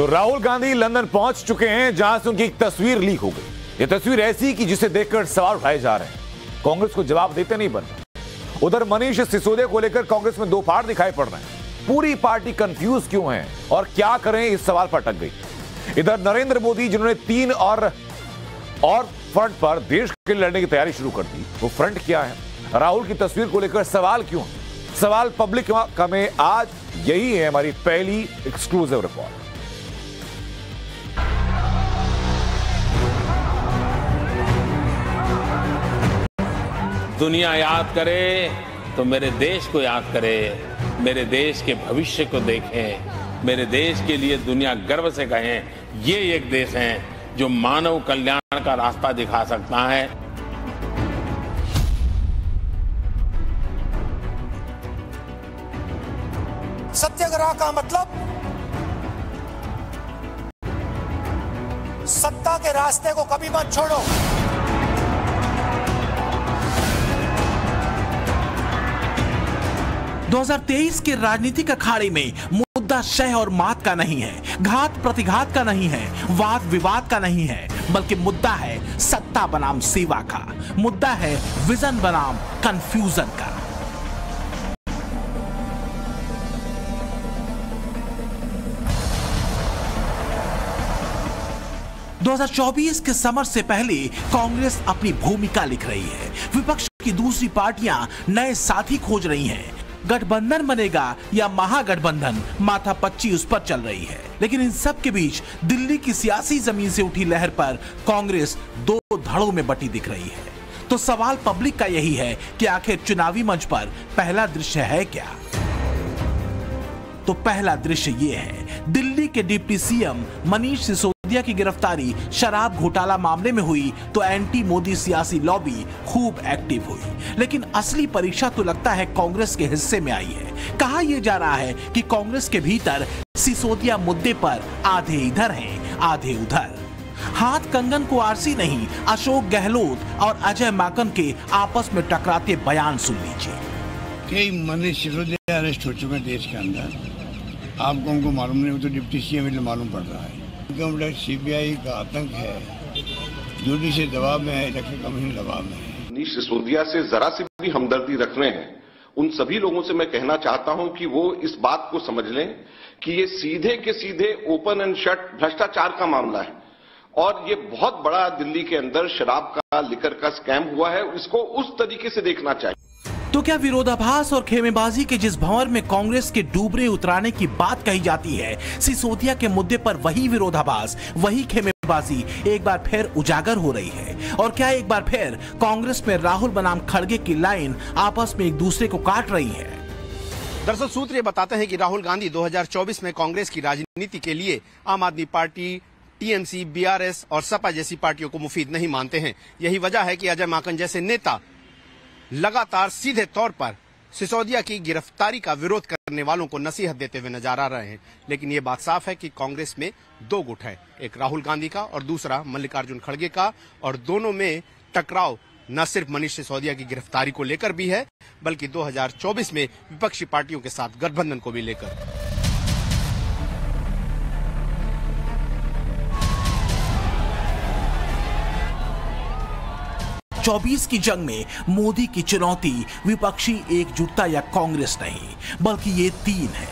तो राहुल गांधी लंदन पहुंच चुके हैं, जहां से उनकी एक तस्वीर लीक हो गई। यह तस्वीर ऐसी कि जिसे देखकर सवाल उठाए जा रहे हैं, कांग्रेस को जवाब देते नहीं बन रहे। उधर मनीष सिसोदिया को लेकर कांग्रेस में दो फाड़ दिखाई पड़ रहे हैं। पूरी पार्टी कंफ्यूज क्यों है और क्या करें, इस सवाल पर अटक गई। इधर नरेंद्र मोदी, जिन्होंने 3 और फ्रंट पर देश के लिए लड़ने की तैयारी शुरू कर दी, वो फ्रंट क्या है? राहुल की तस्वीर को लेकर सवाल क्यों है? सवाल पब्लिक का में आज यही है हमारी पहली एक्सक्लूसिव रिपोर्ट। दुनिया याद करे तो मेरे देश को याद करे, मेरे देश के भविष्य को देखें, मेरे देश के लिए दुनिया गर्व से कहें, ये एक देश है जो मानव कल्याण का रास्ता दिखा सकता है। सत्याग्रह का मतलब सत्ता के रास्ते को कभी मत छोड़ो। दो 2023 के राजनीतिक अखाड़े में मुद्दा शह और मात का नहीं है, घात प्रतिघात का नहीं है, वाद विवाद का नहीं है, बल्कि मुद्दा है सत्ता बनाम सेवा का, मुद्दा है विजन बनाम कंफ्यूजन का। दो 2024 के समर से पहले कांग्रेस अपनी भूमिका लिख रही है। विपक्ष की दूसरी पार्टियां नए साथी खोज रही हैं। गठबंधन बनेगा या महागठबंधन, माथापच्ची उस पर चल रही है। लेकिन इन सब के बीच दिल्ली की सियासी जमीन से उठी लहर पर कांग्रेस दो धड़ों में बटी दिख रही है। तो सवाल पब्लिक का यही है कि आखिर चुनावी मंच पर पहला दृश्य है क्या? तो पहला दृश्य ये है, दिल्ली के डिप्टी सीएम मनीष सिसोदिया की गिरफ्तारी शराब घोटाला मामले में हुई तो एंटी मोदी सियासी लॉबी खूब एक्टिव हुई। लेकिन असली परीक्षा तो लगता है कांग्रेस के हिस्से में आई है। कहा यह जा रहा है कि कांग्रेस के भीतर सिसोदिया मुद्दे पर आधे इधर हैं, आधे उधर। हाथ कंगन को आरसी नहीं, अशोक गहलोत और अजय माकन के आपस में टकराते बयान सुन लीजिए। कई मनीष सिसोदिया अरेस्ट हो चुके हैं देश के अंदर। आपको उनको मालूम नहीं, वो तो डिप्टी सीएम में मालूम पड़ रहा है। सीबीआई का आतंक है, जुडिशल दबाव में है, इलेक्शन कमीशन दबाव में है। मनीष सिसोदिया से जरा सी भी हमदर्दी रख रहे हैं, उन सभी लोगों से मैं कहना चाहता हूं कि वो इस बात को समझ लें कि ये सीधे के सीधे ओपन एंड शट भ्रष्टाचार का मामला है और ये बहुत बड़ा दिल्ली के अंदर शराब का, लिकर का स्कैम हुआ है। इसको उस तरीके से देखना चाहिए। तो क्या विरोधाभास और खेमेबाजी के जिस भंवर में कांग्रेस के डूबरे उतराने की बात कही जाती है, सिसोदिया के मुद्दे पर वही विरोधाभास, वही खेमेबाजी एक बार फिर उजागर हो रही है? और क्या एक बार फिर कांग्रेस में राहुल बनाम खड़गे की लाइन आपस में एक दूसरे को काट रही है? दरअसल सूत्र ये बताते हैं कि राहुल गांधी 2024 में कांग्रेस की राजनीति के लिए आम आदमी पार्टी, टीएमसी, बीआरएस और सपा जैसी पार्टियों को मुफीद नहीं मानते हैं। यही वजह है कि अजय माकन जैसे नेता लगातार सीधे तौर पर सिसोदिया की गिरफ्तारी का विरोध करने वालों को नसीहत देते हुए नजर आ रहे हैं। लेकिन ये बात साफ है कि कांग्रेस में दो गुट है, एक राहुल गांधी का और दूसरा मल्लिकार्जुन खड़गे का, और दोनों में टकराव न सिर्फ मनीष सिसोदिया की गिरफ्तारी को लेकर भी है, बल्कि 2024 में विपक्षी पार्टियों के साथ गठबंधन को भी लेकर। 24 की जंग में मोदी की चुनौती विपक्षी एकजुटता या कांग्रेस नहीं, बल्कि ये 3 है।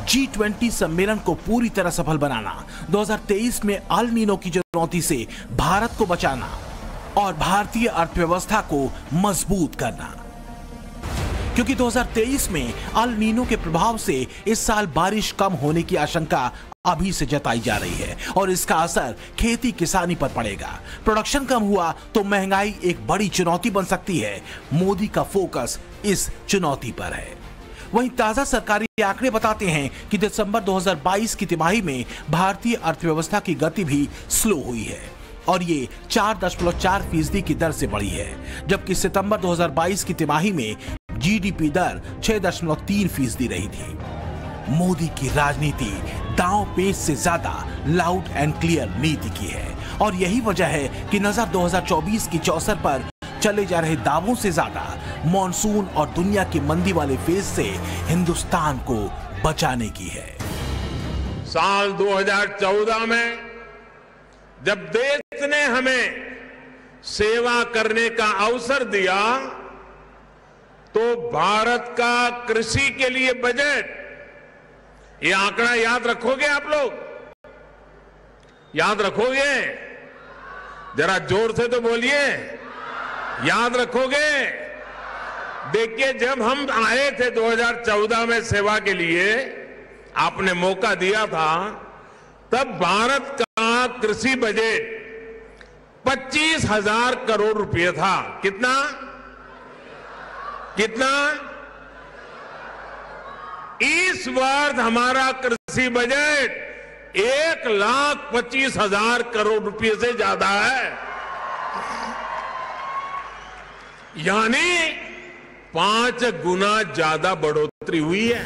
G20 सम्मेलन को पूरी तरह सफल बनाना, 2023 में अल नीनो की चुनौती से भारत को बचाना और भारतीय अर्थव्यवस्था को मजबूत करना। क्योंकि 2023 में अल नीनो के प्रभाव से इस साल बारिश कम होने की आशंका अभी से जताई जा रही है और इसका असर खेती किसानी पर पड़ेगा। प्रोडक्शन कम हुआ तो महंगाई एक बड़ी चुनौती बन सकती है। मोदी का फोकस इस चुनौती पर है। वहीं ताजा सरकारी आंकड़े बताते हैं कि दिसंबर 2022 की तिमाही में भारतीय अर्थव्यवस्था की गति भी स्लो हुई है और ये 4.4% की दर से बढ़ी है, जबकि सितंबर 2022 की तिमाही में जीडीपी दर 6.3% रही थी। मोदी की राजनीति दांव पेच से ज्यादा लाउड एंड क्लियर नीति की है और यही वजह है कि नजर 2024 की चौसर पर चले जा रहे दावों से ज्यादा मॉनसून और दुनिया की मंदी वाले फेज से हिंदुस्तान को बचाने की है। साल 2014 में जब देश ने हमें सेवा करने का अवसर दिया तो भारत का कृषि के लिए बजट, ये आंकड़ा याद रखोगे आप लोग? याद रखोगे? जरा जोर से तो बोलिए, याद रखोगे? देखिए, जब हम आए थे 2014 में सेवा के लिए, आपने मौका दिया था, तब भारत का कृषि बजट 25,000 करोड़ रुपए था। कितना? इस वर्ष हमारा कृषि बजट 1,25,000 करोड़ रुपए से ज्यादा है, यानी 5 गुना ज्यादा बढ़ोतरी हुई है।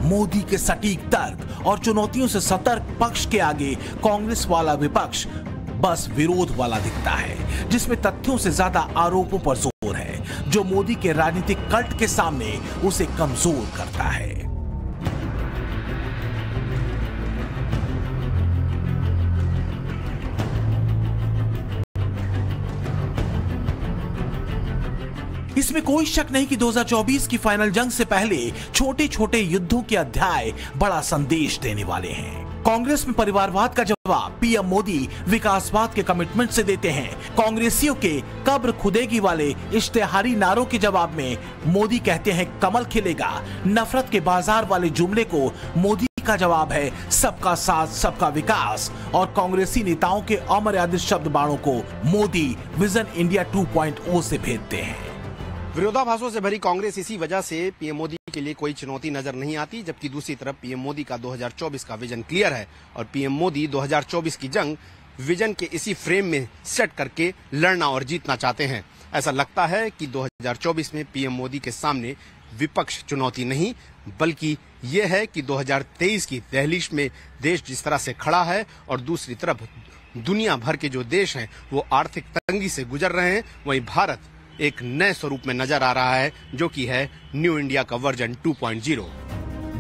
मोदी के सटीक तर्क और चुनौतियों से सतर्क पक्ष के आगे कांग्रेस वाला विपक्ष बस विरोध वाला दिखता है, जिसमें तथ्यों से ज्यादा आरोपों पर जोर है, जो मोदी के राजनीतिक कल्ट के सामने उसे कमजोर करता है। इसमें कोई शक नहीं कि 2024 की फाइनल जंग से पहले छोटे छोटे युद्धों के अध्याय बड़ा संदेश देने वाले हैं। कांग्रेस में परिवारवाद का जवाब पीएम मोदी विकासवाद के कमिटमेंट से देते हैं। कांग्रेसियों के कब्र खुदेगी वाले इश्तेहारी नारों के जवाब में मोदी कहते हैं कमल खिलेगा। नफरत के बाजार वाले जुमले को मोदी का जवाब है सबका साथ सबका विकास। और कांग्रेसी नेताओं के अमर्यादित शब्द बाणों को मोदी विजन इंडिया 2.0 से भेजते हैं। विरोधाभासों से भरी कांग्रेस इसी वजह से पीएम मोदी के लिए कोई चुनौती नजर नहीं आती, जबकि दूसरी तरफ पीएम मोदी का 2024 का विजन क्लियर है और पीएम मोदी 2024 की जंग विजन के इसी फ्रेम में सेट करके लड़ना और जीतना चाहते हैं। ऐसा लगता है कि 2024 में पीएम मोदी के सामने विपक्ष चुनौती नहीं, बल्कि ये है कि 2023 की दहलीज में देश जिस तरह से खड़ा है और दूसरी तरफ दुनिया भर के जो देश हैं वो आर्थिक तंगी से गुजर रहे हैं, वहीं भारत एक नए स्वरूप में नजर आ रहा है, जो कि है न्यू इंडिया का वर्जन 2.0।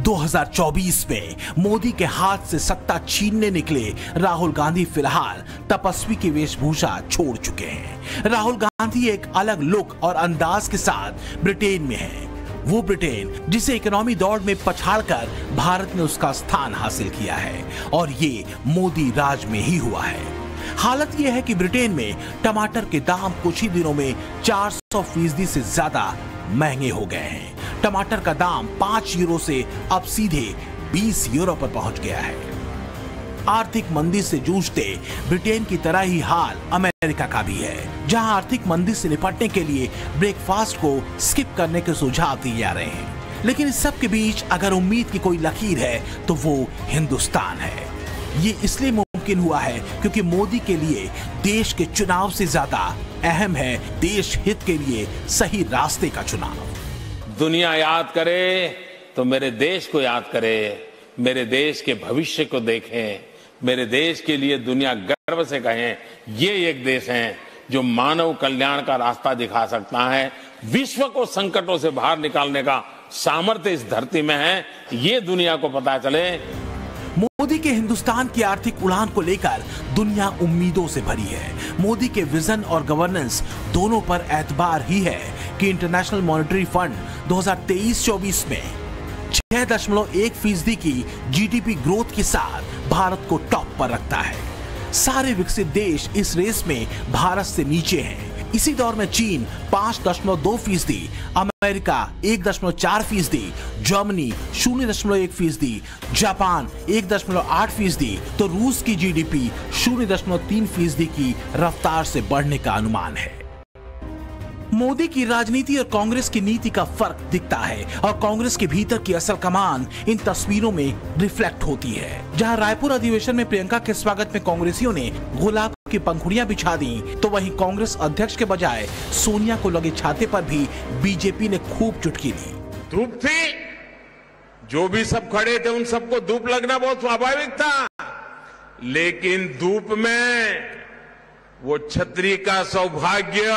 2024 में मोदी के हाथ से सत्ता छीनने निकले राहुल गांधी फिलहाल तपस्वी की वेशभूषा छोड़ चुके हैं। राहुल गांधी एक अलग लुक और अंदाज के साथ ब्रिटेन में हैं। वो ब्रिटेन जिसे इकोनॉमी दौड़ में पछाड़कर भारत ने उसका स्थान हासिल किया है, और ये मोदी राज में ही हुआ है। हालत यह है कि ब्रिटेन में टमाटर के दाम कुछ ही दिनों में 400% से ज्यादा महंगे हो गए हैं। टमाटर का दाम 5 यूरो से अब सीधे 20 यूरो पर पहुंच गया है। आर्थिक मंदी से जूझते ब्रिटेन की तरह ही हाल अमेरिका का भी है, जहां आर्थिक मंदी से निपटने के लिए ब्रेकफास्ट को स्किप करने के सुझाव दिए जा रहे हैं। लेकिन इस सब के बीच अगर उम्मीद की कोई लकीर है तो वो हिंदुस्तान है। ये इसलिए मुमकिन हुआ है क्योंकि मोदी के लिए देश के चुनाव से ज्यादा अहम है देश हित के लिए सही रास्ते का चुनाव। दुनिया याद करे तो मेरे देश को याद करे, मेरे देश के भविष्य को देखें, मेरे देश के लिए दुनिया गर्व से कहें ये एक देश है जो मानव कल्याण का रास्ता दिखा सकता है। विश्व को संकटों से बाहर निकालने का सामर्थ्य इस धरती में है, ये दुनिया को पता चले। मोदी के हिंदुस्तान की आर्थिक उड़ान को लेकर दुनिया उम्मीदों से भरी है। मोदी के विजन और गवर्नेंस दोनों पर एतबार ही है कि इंटरनेशनल मॉनेटरी फंड 2023-24 में 6.1% की जीडीपी ग्रोथ के साथ भारत को टॉप पर रखता है। सारे विकसित देश इस रेस में भारत से नीचे हैं। इसी दौर में चीन 5.2%, अमेरिका 1.4%, जर्मनी 0.1%, जापान 1.8%, तो रूस की जीडीपी 0.3% की रफ्तार से बढ़ने का अनुमान है। मोदी की राजनीति और कांग्रेस की नीति का फर्क दिखता है, और कांग्रेस के भीतर की असल कमान इन तस्वीरों में रिफ्लेक्ट होती है। जहां रायपुर अधिवेशन में प्रियंका के स्वागत में कांग्रेसियों ने गुलाब की पंखुड़ियां बिछा दी, तो वहीं कांग्रेस अध्यक्ष के बजाय सोनिया को लगे छाते पर भी बीजेपी ने खूब चुटकी ली। धूप थी, जो भी सब खड़े थे उन सबको धूप लगना बहुत स्वाभाविक था, लेकिन धूप में वो छतरी का सौभाग्य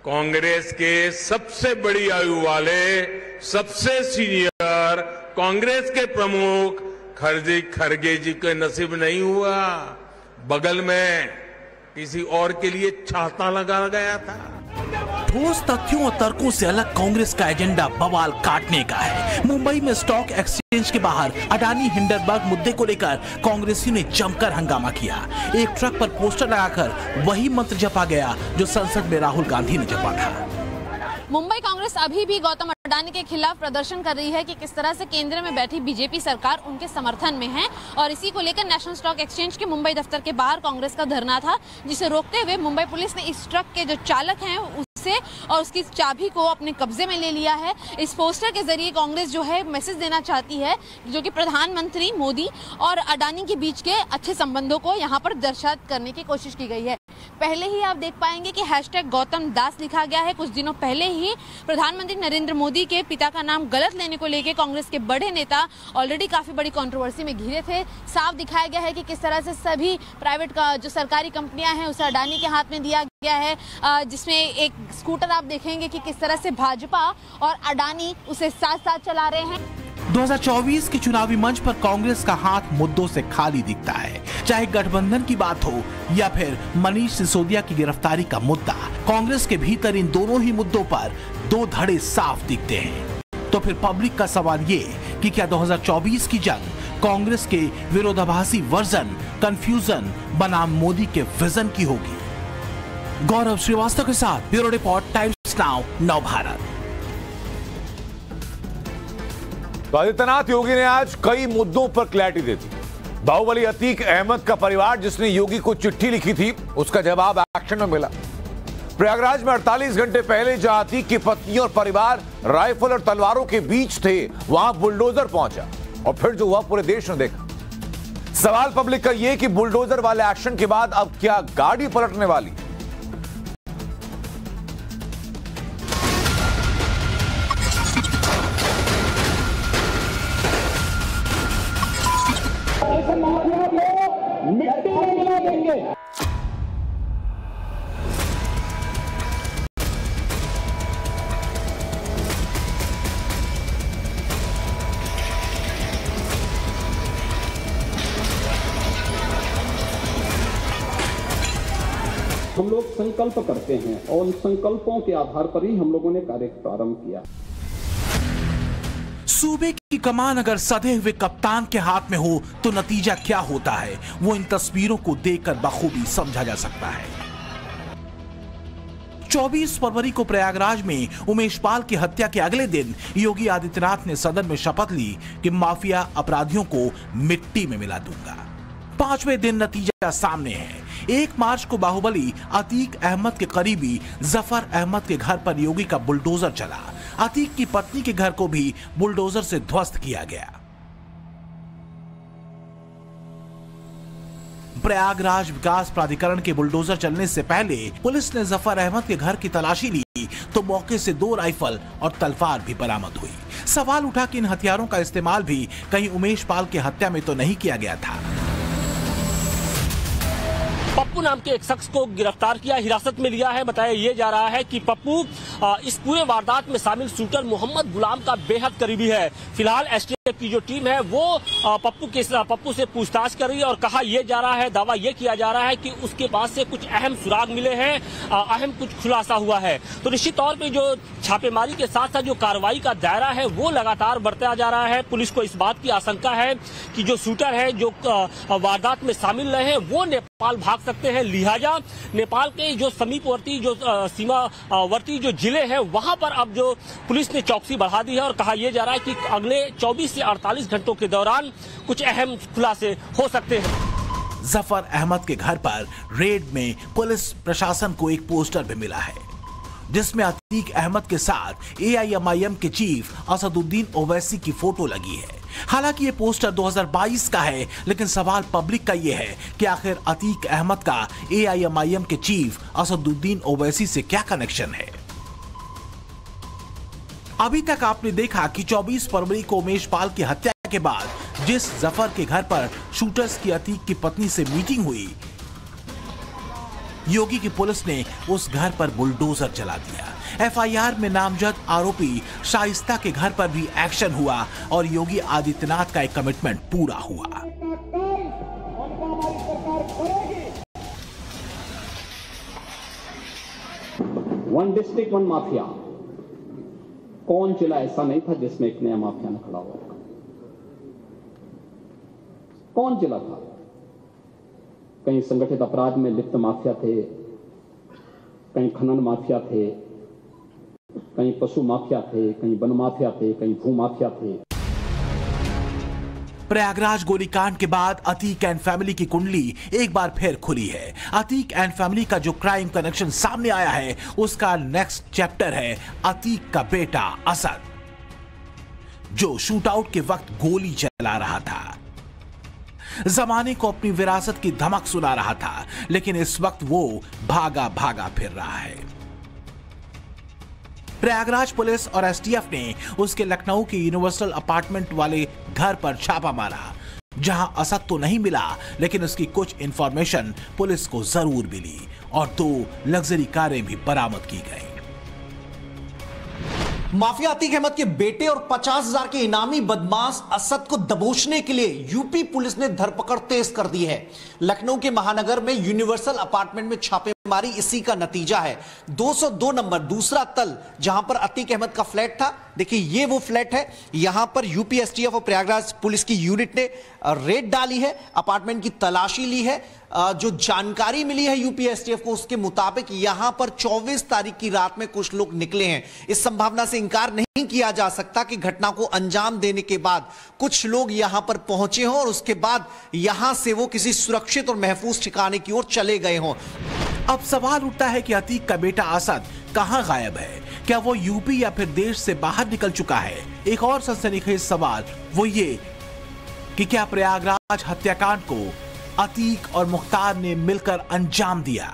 कांग्रेस के सबसे बड़ी आयु वाले, सबसे सीनियर कांग्रेस के प्रमुख खड़गे जी के नसीब नहीं हुआ, बगल में किसी और के लिए छाता लगा गया था। ठोस तथ्यों और तर्कों से अलग कांग्रेस का एजेंडा बवाल काटने का है। मुंबई में स्टॉक एक्सचेंज के बाहर अडानी हिंडनबर्ग मुद्दे को लेकर कांग्रेसियों ने जमकर हंगामा किया। एक ट्रक पर पोस्टर लगाकर वही मंत्र जपा गया जो संसद में राहुल गांधी ने जपा था। मुंबई कांग्रेस अभी भी गौतम अडानी के खिलाफ प्रदर्शन कर रही है कि किस तरह से केंद्र में बैठी बीजेपी सरकार उनके समर्थन में है, और इसी को लेकर नेशनल स्टॉक एक्सचेंज के मुंबई दफ्तर के बाहर कांग्रेस का धरना था, जिसे रोकते हुए मुंबई पुलिस ने इस ट्रक के जो चालक हैं उसे और उसकी चाबी को अपने कब्जे में ले लिया है। इस पोस्टर के जरिए कांग्रेस जो है मैसेज देना चाहती है, जो कि प्रधानमंत्री मोदी और अडानी के बीच के अच्छे संबंधों को यहाँ पर दर्शात करने की कोशिश की गई है। पहले ही आप देख पाएंगे कि #गौतम दास लिखा गया है। कुछ दिनों पहले ही प्रधानमंत्री नरेंद्र मोदी के पिता का नाम गलत लेने को लेकर कांग्रेस के बड़े नेता ऑलरेडी काफी बड़ी कंट्रोवर्सी में घिरे थे। साफ दिखाया गया है कि किस तरह से सभी प्राइवेट का जो सरकारी कंपनियां हैं उसे अडानी के हाथ में दिया गया है, जिसमें एक स्कूटर आप देखेंगे कि किस तरह से भाजपा और अडानी उसे साथ साथ चला रहे हैं। 2024 के चुनावी मंच पर कांग्रेस का हाथ मुद्दों से खाली दिखता है। चाहे गठबंधन की बात हो या फिर मनीष सिसोदिया की गिरफ्तारी का मुद्दा, कांग्रेस के भीतर इन दोनों ही मुद्दों पर दो धड़े साफ दिखते हैं। तो फिर पब्लिक का सवाल ये कि क्या 2024 की जंग कांग्रेस के विरोधाभासी वर्जन कंफ्यूजन बनाम मोदी के विजन की होगी? गौरव श्रीवास्तव के साथ ब्यूरो रिपोर्ट, टाइम्स नाउ, नव भारत। तो आदित्यनाथ योगी ने आज कई मुद्दों पर क्लैरिटी दी थी। बाहुबली अतीक अहमद का परिवार जिसने योगी को चिट्ठी लिखी थी, उसका जवाब एक्शन में मिला। प्रयागराज में 48 घंटे पहले जहां अतीक की पत्नी और परिवार राइफल और तलवारों के बीच थे, वहां बुलडोजर पहुंचा और फिर जो हुआ पूरे देश ने देखा। सवाल पब्लिक का यह कि बुलडोजर वाले एक्शन के बाद अब क्या गाड़ी पलटने वाली? हम लोग संकल्प करते हैं और उन संकल्पों के आधार पर ही हम लोगों ने कार्य प्रारंभ किया। सूबे की कमान अगर सधे हुए कप्तान के हाथ में हो तो नतीजा क्या होता है, वो इन तस्वीरों को देखकर बखूबी समझा जा सकता है। 24 फरवरी को प्रयागराज में उमेश पाल की हत्या के अगले दिन योगी आदित्यनाथ ने सदन में शपथ ली कि माफिया अपराधियों को मिट्टी में मिला दूंगा। 5वें दिन नतीजा सामने है। 1 मार्च को बाहुबली अतीक अहमद के करीबी जफर अहमद के घर पर योगी का बुलडोजर चला। अतीक की पत्नी के घर को भी बुलडोजर से ध्वस्त किया गया। प्रयागराज विकास प्राधिकरण के बुलडोजर चलने से पहले पुलिस ने जफर अहमद के घर की तलाशी ली तो मौके से 2 राइफल और तलवार भी बरामद हुई। सवाल उठा कि इन हथियारों का इस्तेमाल भी कहीं उमेश पाल की हत्या में तो नहीं किया गया था। पप्पू नाम के एक शख्स को गिरफ्तार किया, हिरासत में लिया है। बताया ये जा रहा है कि पप्पू इस पूरे वारदात में शामिल शूटर मोहम्मद गुलाम का बेहद करीबी है। फिलहाल एसटीएफ की जो टीम है वो पप्पू से पूछताछ कर रही है और कहा यह जा रहा है, दावा यह किया जा रहा है कि उसके पास से कुछ अहम सुराग मिले हैं, अहम कुछ खुलासा हुआ है। तो निश्चित तौर पे जो छापेमारी के साथ साथ जो कार्रवाई का दायरा है वो लगातार बढ़ता जा रहा है। पुलिस को इस बात की आशंका है कि जो शूटर है, जो वारदात में शामिल रहे हैं, वो नेपाल भाग सकते हैं। लिहाजा नेपाल के जो समीपवर्ती जो सीमावर्ती जो जिले हैं वहां पर अब जो पुलिस ने चौकसी बढ़ा दी है और कहा यह जा रहा है कि अगले 24 से 48 घंटों के दौरान कुछ अहम खुलासे हो सकते हैं। जफर अहमद के घर पर रेड में पुलिस प्रशासन को एक पोस्टर भी मिला है जिसमें अतीक अहमद के साथ एआईएमआईएम के चीफ असदुद्दीन ओवैसी की फोटो लगी है। हालांकि ये पोस्टर 2022 का है, लेकिन सवाल पब्लिक का ये है कि आखिर अतीक अहमद का एआईएमआईएम के चीफ असदुद्दीन ओवैसी से क्या कनेक्शन है। अभी तक आपने देखा कि 24 फरवरी को उमेश पाल की हत्या के बाद जिस जफर के घर पर शूटर्स की अतीक की पत्नी से मीटिंग हुई, योगी की पुलिस ने उस घर पर बुलडोजर चला दिया। एफआईआर में नामजद आरोपी शाइस्ता के घर पर भी एक्शन हुआ और योगी आदित्यनाथ का एक कमिटमेंट पूरा हुआ। वन डिस्ट्रिक्ट वन माफिया, कौन जिला ऐसा नहीं था जिसमें एक नया माफिया न खड़ा हुआ? कौन जिला था? कहीं संगठित अपराध में लिप्त माफिया थे, कहीं खनन माफिया थे, कहीं पशु माफिया थे, कहीं वन माफिया थे, कहीं भू माफिया थे। प्रयागराज गोलीकांड के बाद अतीक एंड फैमिली की कुंडली एक बार फिर खुली है। अतीक एंड फैमिली का जो क्राइम कनेक्शन सामने आया है, उसका नेक्स्ट चैप्टर है अतीक का बेटा असद, जो शूटआउट के वक्त गोली चला रहा था, जमाने को अपनी विरासत की धमक सुना रहा था, लेकिन इस वक्त वो भागा भागा फिर रहा है। प्रयागराज पुलिस और एसटीएफ ने उसके लखनऊ के यूनिवर्सल अपार्टमेंट वाले घर पर छापा मारा, जहां असद तो नहीं मिला, लेकिन उसकी कुछ इंफॉर्मेशन पुलिस को जरूर मिली और 2 लग्जरी कारें भी बरामद की गई। माफिया अतीक अहमद के बेटे और 50,000 के इनामी बदमाश असद को दबोचने के लिए यूपी पुलिस ने धरपकड़ तेज कर दी है। लखनऊ के महानगर में यूनिवर्सल अपार्टमेंट में छापेमारी इसी का नतीजा है। 202 नंबर दूसरा तल, जहां पर अतीक अहमद का फ्लैट था, देखिए ये वो फ्लैट है। यहां पर यूपी एसटीएफ और प्रयागराज पुलिस की यूनिट ने रेड डाली है, अपार्टमेंट की तलाशी ली है। जो जानकारी मिली है यूपी एसटीएफ को, उसके मुताबिक यहां पर 24 तारीख की रात में कुछ लोग निकले हैं। इस संभावना से इंकार नहीं किया जा सकता कि घटना को अंजाम देने के बाद कुछ लोग यहां पर पहुंचे हों और उसके बाद यहां से वो किसी सुरक्षित और महफूज ठिकाने की ओर चले गए हों। अब सवाल उठता है कि अतीक का बेटा असद कहां गायब है? क्या वो यूपी या फिर देश से बाहर निकल चुका है? एक और सनसनीखेज सवाल वो ये कि क्या प्रयागराज हत्याकांड को अतीक और मुख्तार ने मिलकर अंजाम दिया?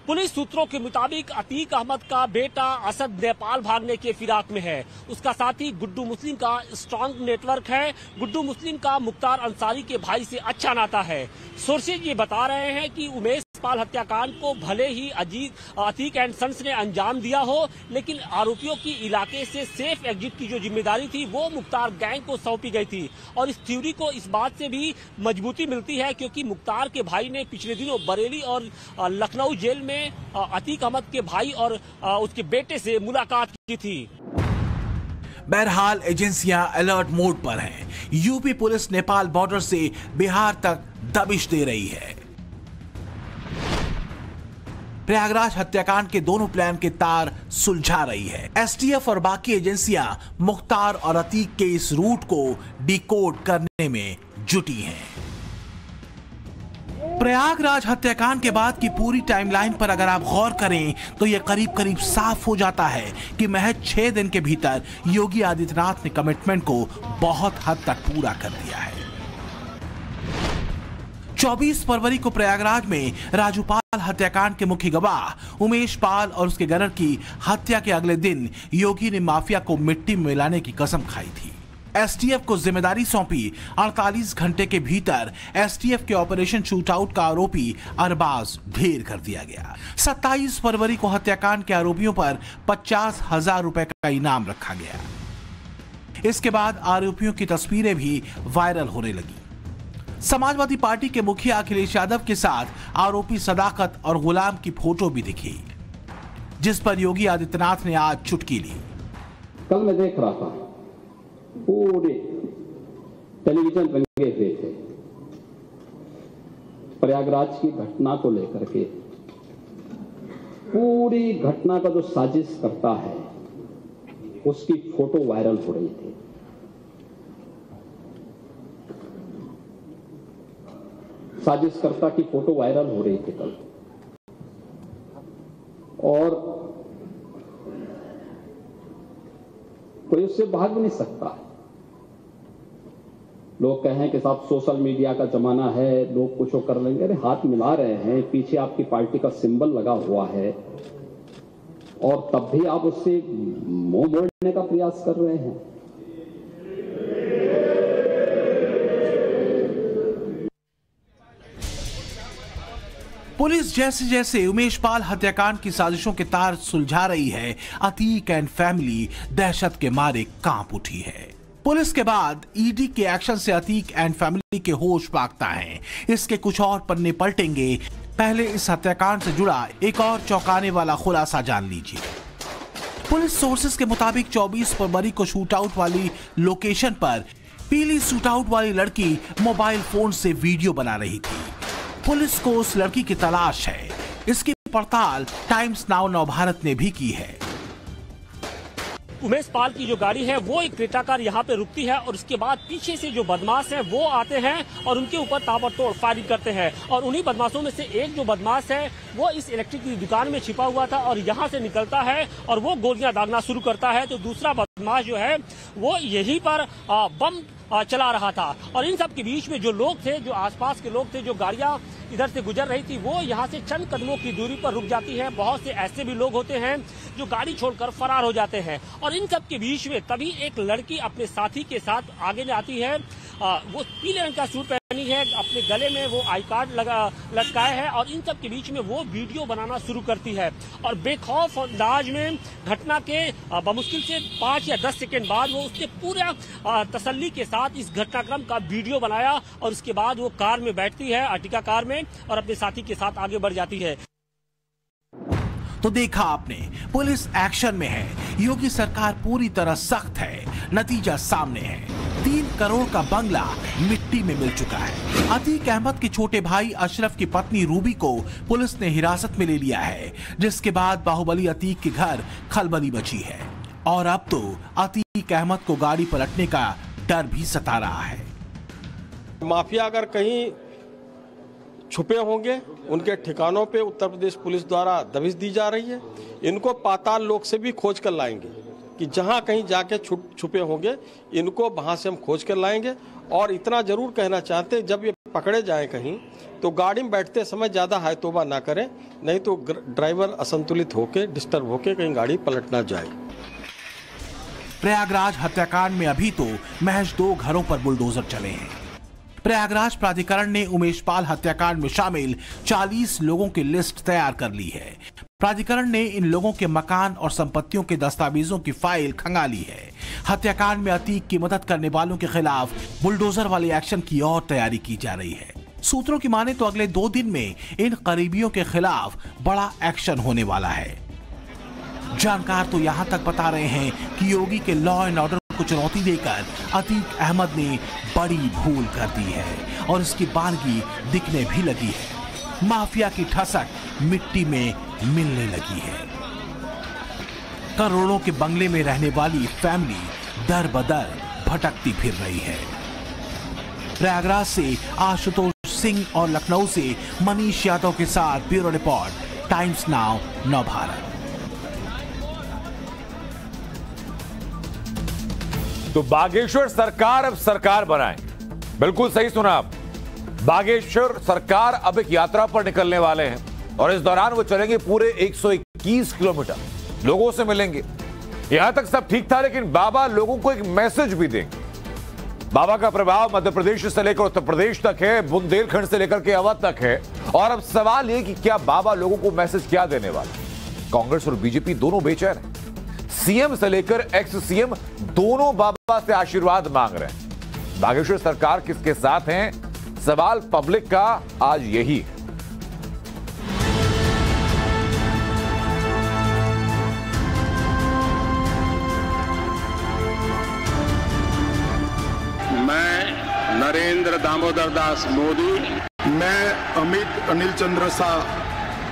पुलिस सूत्रों के मुताबिक अतीक अहमद का बेटा असद नेपाल भागने के फिराक में है। उसका साथी गुड्डू मुस्लिम का स्ट्रांग नेटवर्क है। गुड्डू मुस्लिम का मुख्तार अंसारी के भाई से अच्छा नाता है। सोर्सेज ये बता रहे हैं कि उमेश पाल हत्याकांड को भले ही अतीक एंड सन्स ने अंजाम दिया हो, लेकिन आरोपियों की इलाके से सेफ एग्जिट की जो जिम्मेदारी थी वो मुख्तार गैंग को सौंपी गई थी। और इस थ्योरी को इस बात से भी मजबूती मिलती है क्योंकि मुख्तार के भाई ने पिछले दिनों बरेली और लखनऊ जेल में अतीक अहमद के भाई और उसके बेटे से मुलाकात की थी। बहरहाल एजेंसियां अलर्ट मोड पर हैं। यूपी पुलिस नेपाल बॉर्डर से बिहार तक दबिश दे रही है। प्रयागराज हत्याकांड के दोनों प्लान के तार सुलझा रही है। एसटीएफ और बाकी एजेंसियां मुख्तार और अतीक के इस रूट को डिकोड करने में जुटी हैं। प्रयागराज हत्याकांड के बाद की पूरी टाइमलाइन पर अगर आप गौर करें तो यह करीब करीब साफ हो जाता है कि महज 6 दिन के भीतर योगी आदित्यनाथ ने कमिटमेंट को बहुत हद तक पूरा कर दिया है। 24 फरवरी को प्रयागराज में राजू पाल हत्याकांड के मुख्य गवाह उमेश पाल और उसके गनर की हत्या के अगले दिन योगी ने माफिया को मिट्टी में मिलाने की कसम खाई थी। एसटीएफ को जिम्मेदारी सौंपी। 48 घंटे के भीतर एसटीएफ के ऑपरेशन शूटआउट का आरोपी अरबाज ढेर कर दिया गया। 27 फरवरी को हत्याकांड के आरोपियों पर 50,000 रुपए का इनाम रखा गया। इसके बाद आरोपियों की तस्वीरें भी वायरल होने लगी। समाजवादी पार्टी के मुखिया अखिलेश यादव के साथ आरोपी सदाकत और गुलाम की फोटो भी दिखी, जिस पर योगी आदित्यनाथ ने आज चुटकी ली। कल मैं देख रहा था पूरे टेलीविजन रंगे हुए थे प्रयागराज की घटना को लेकर के। पूरी घटना का जो साजिश करता है उसकी फोटो वायरल हो रही थी। साजिशकर्ता की फोटो वायरल हो रही थी कल, और कोई उससे भाग भी नहीं सकता। लोग कहें कि साहब सोशल मीडिया का जमाना है, लोग कुछ कर लेंगे। अरे हाथ मिला रहे हैं, पीछे आपकी पार्टी का सिंबल लगा हुआ है और तब भी आप उससे मुंह मोड़ने का प्रयास कर रहे हैं। पुलिस जैसे जैसे उमेश पाल हत्याकांड की साजिशों के तार सुलझा रही है, अतीक एंड फैमिली दहशत के मारे कांप उठी है। पुलिस के बाद ईडी के एक्शन से अतीक एंड फैमिली के होश भागता है। इसके कुछ और पन्ने पलटेंगे। पहले इस हत्याकांड से जुड़ा एक और चौंकाने वाला खुलासा जान लीजिए। पुलिस सोर्सेस के मुताबिक 24 फरवरी को शूट आउट वाली लोकेशन पर पीली शूट आउट वाली लड़की मोबाइल फोन से वीडियो बना रही थी। पुलिस को उस लड़की की तलाश है। इसकी पड़ताल टाइम्स नाउ नवभारत ने भी की है। उमेश पाल की जो गाड़ी है वो एक क्रेटा कार यहाँ पे रुकती है और उसके बाद पीछे से जो बदमाश हैं वो आते हैं और उनके ऊपर ताबड़तोड़ फायरिंग करते हैं। और उन्हीं बदमाशों में से एक जो बदमाश है वो इस इलेक्ट्रिक की दुकान में छिपा हुआ था और यहाँ से निकलता है और वो गोलियां दागना शुरू करता है। तो दूसरा बदमाश जो है वो यहीं पर बम चला रहा था। और इन सब के बीच में जो लोग थे, जो आसपास के लोग थे, जो गाड़ियां इधर से गुजर रही थी, वो यहाँ से चंद कदमों की दूरी पर रुक जाती है। बहुत से ऐसे भी लोग होते हैं जो गाड़ी छोड़कर फरार हो जाते हैं। और इन सब के बीच में तभी एक लड़की अपने साथी के साथ आगे आती है। वो पीले रंग का सूट पहनी है, अपने गले में वो आई कार्ड लटकाए है और इन सब के बीच में वो वीडियो बनाना शुरू करती है। और बेखौफ अंदाज में घटना के बमुश्किल से 5 या 10 सेकेंड बाद वो उसने पूरा तसल्ली के साथ इस घटनाक्रम का वीडियो बनाया और उसके बाद वो कार में बैठती है, अर्टिगा कार में, और अपने साथी के साथ आगे बढ़ जाती है। तो देखा आपने, पुलिस एक्शन में है। योगी सरकार पूरी तरह सख्त है। नतीजा सामने है। 3 करोड़ का बंगला मिट्टी में मिल चुका है। अतीक अहमद के छोटे भाई अशरफ की पत्नी रूबी को पुलिस ने हिरासत में ले लिया है, जिसके बाद बाहुबली अतीक के घर खलबली मची है। और अब तो अतीक अहमद को गाड़ी पलटने का डर भी सता रहा है। माफिया अगर कहीं छुपे होंगे, उनके ठिकानों पे उत्तर प्रदेश पुलिस द्वारा दबिश दी जा रही है। इनको पाताल लोक से भी खोज कर लाएंगे कि जहां कहीं जाके छुपे होंगे, इनको वहां से हम खोज कर लाएंगे। और इतना जरूर कहना चाहते हैं, जब ये पकड़े जाएं कहीं तो गाड़ी में बैठते समय ज्यादा हाय तौबा ना करें, नहीं तो ड्राइवर असंतुलित होके, डिस्टर्ब होके कहीं गाड़ी पलट ना जाए। प्रयागराज हत्याकांड में अभी तो महज 2 घरों पर बुलडोजर चले हैं। प्रयागराज प्राधिकरण ने उमेश पाल हत्याकांड में शामिल 40 लोगों की लिस्ट तैयार कर ली है। प्राधिकरण ने इन लोगों के मकान और संपत्तियों के दस्तावेजों की फाइल खंगाली है। हत्याकांड में अतीक की मदद करने वालों के खिलाफ बुलडोजर वाले एक्शन की और तैयारी की जा रही है। सूत्रों की माने तो अगले 2 दिन में इन करीबियों के खिलाफ बड़ा एक्शन होने वाला है। जानकार तो यहां तक बता रहे हैं कि योगी के लॉ एंड ऑर्डर को चुनौती देकर अतीक अहमद ने बड़ी भूल कर दी है और इसकी बानगी दिखने भी लगी है। माफिया की ठसक मिट्टी में मिलने लगी है। करोड़ों के बंगले में रहने वाली फैमिली दर बदर भटकती फिर रही है। प्रयागराज से आशुतोष सिंह और लखनऊ से मनीष यादव के साथ bureau report, times now Navbharat. तो बागेश्वर सरकार अब सरकार बनाए। बिल्कुल सही सुना आप। बागेश्वर सरकार अब एक यात्रा पर निकलने वाले हैं और इस दौरान वो चलेंगे पूरे 121 किलोमीटर, लोगों से मिलेंगे। यहां तक सब ठीक था, लेकिन बाबा लोगों को एक मैसेज भी देंगे। बाबा का प्रभाव मध्य प्रदेश से लेकर उत्तर प्रदेश तक है, बुंदेलखंड से लेकर के अवध तक है। और अब सवाल यह कि क्या बाबा लोगों को मैसेज क्या देने वाले? कांग्रेस और बीजेपी दोनों बेचैन हैं। सीएम से लेकर एक्स सीएम दोनों बाबा से आशीर्वाद मांग रहे हैं। बागेश्वर सरकार किसके साथ है? सवाल पब्लिक का आज यही है। मैं नरेंद्र दामोदर दास मोदी, मैं अमित अनिल चंद्र शाह,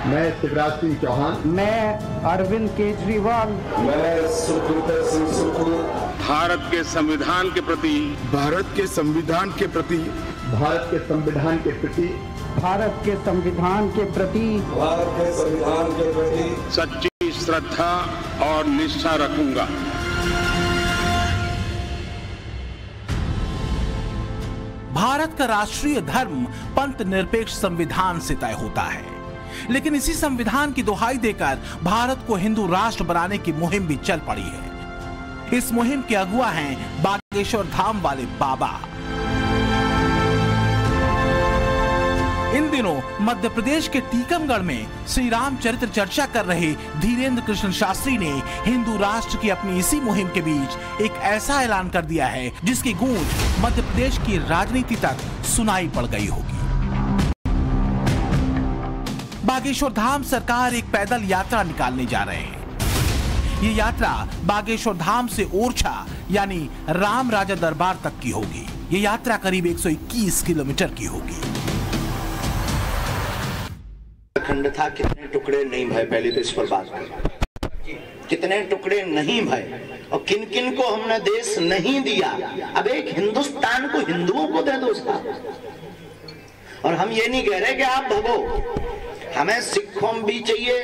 मैं शिवराज सिंह चौहान, मैं अरविंद केजरीवाल, मैं सुखबीर सिंह सुखू, भारत के संविधान के प्रति, भारत के संविधान के प्रति, भारत के संविधान के प्रति, भारत के संविधान के प्रति, भारत के संविधान के प्रति सच्ची श्रद्धा और निष्ठा रखूंगा। भारत का राष्ट्रीय धर्म पंथ निरपेक्ष संविधान से तय होता है, लेकिन इसी संविधान की दुहाई देकर भारत को हिंदू राष्ट्र बनाने की मुहिम भी चल पड़ी है। इस मुहिम के अगुआ हैं बागेश्वर धाम वाले बाबा। इन दिनों मध्य प्रदेश के टीकमगढ़ में श्री रामचरित्र चर्चा कर रहे धीरेन्द्र कृष्ण शास्त्री ने हिंदू राष्ट्र की अपनी इसी मुहिम के बीच एक ऐसा ऐलान कर दिया है जिसकी गूंज मध्य प्रदेश की राजनीति तक सुनाई पड़ गई होगी। बागेश्वर धाम सरकार एक पैदल यात्रा निकालने जा रहे हैं। ये यात्रा बागेश्वर धाम से ओरछा यानी राम राजा दरबार तक की होगी। ये यात्रा करीब 121 किलोमीटर की होगी। खंड था, कितने टुकड़े नहीं भाई, पहले तो इस पर बात करें। कितने टुकड़े नहीं भाई और किन किन को हमने देश नहीं दिया। अब एक हिंदुस्तान को हिंदुओं को दे दो उसका। और हम ये नहीं कह रहे कि आप भगो, हमें सिखों भी चाहिए,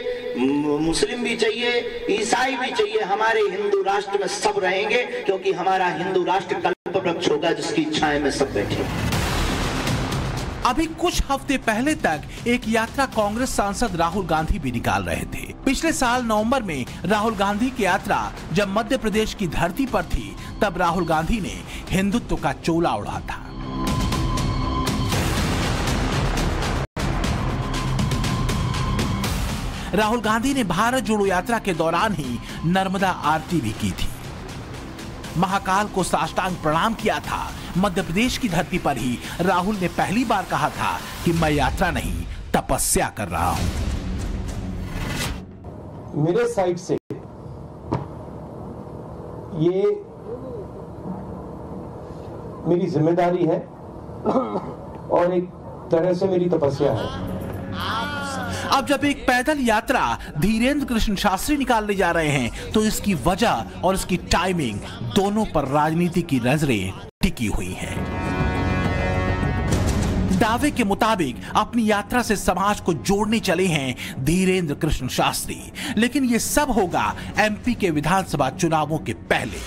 मुस्लिम भी चाहिए, ईसाई भी चाहिए। हमारे हिंदू राष्ट्र में सब रहेंगे क्योंकि हमारा हिंदू राष्ट्र कल्प वृक्ष होगा जिसकी छाया में सब बैठे। अभी कुछ हफ्ते पहले तक एक यात्रा कांग्रेस सांसद राहुल गांधी भी निकाल रहे थे। पिछले साल नवंबर में राहुल गांधी की यात्रा जब मध्य प्रदेश की धरती पर थी तब राहुल गांधी ने हिंदुत्व का चोला ओढ़ा था। राहुल गांधी ने भारत जोड़ो यात्रा के दौरान ही नर्मदा आरती भी की थी। महाकाल को साष्टांग प्रणाम किया था। मध्य प्रदेश की धरती पर ही राहुल ने पहली बार कहा था कि मैं यात्रा नहीं तपस्या कर रहा हूं। मेरे साइड से ये मेरी जिम्मेदारी है और एक तरह से मेरी तपस्या है। अब जब एक पैदल यात्रा धीरेन्द्र कृष्ण शास्त्री निकालने जा रहे हैं तो इसकी वजह और इसकी टाइमिंग दोनों पर राजनीति की नजरें टिकी हुई हैं। दावे के मुताबिक अपनी यात्रा से समाज को जोड़ने चले हैं धीरेन्द्र कृष्ण शास्त्री, लेकिन यह सब होगा एमपी के विधानसभा चुनावों के पहले।